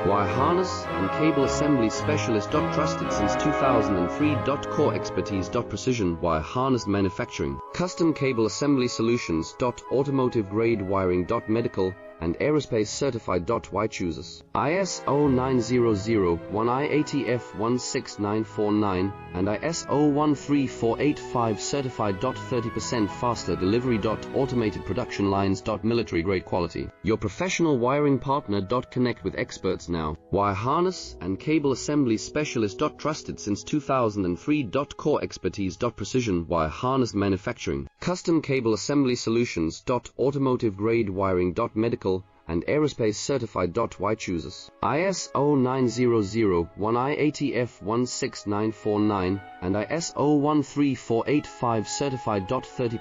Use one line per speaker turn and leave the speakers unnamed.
Wire harness and cable assembly specialist. Trusted since 2003. Core expertise. Precision wire harness manufacturing. Custom cable assembly solutions. Automotive grade wiring. Medical and aerospace certified. Why chooses ISO 9001 IATF 16949 and ISO 13485 certified. 30% faster delivery. Automated production lines. Military grade quality. Your professional wiring partner. Connect with experts now. Wire harness and cable assembly specialist. Trusted since 2003. Core expertise. Precision wire harness manufacturing. Custom cable assembly solutions. Automotive grade wiring. Medical and aerospace certified. Why chooses ISO 9001 IATF 16949 and ISO 13485 certified. 30%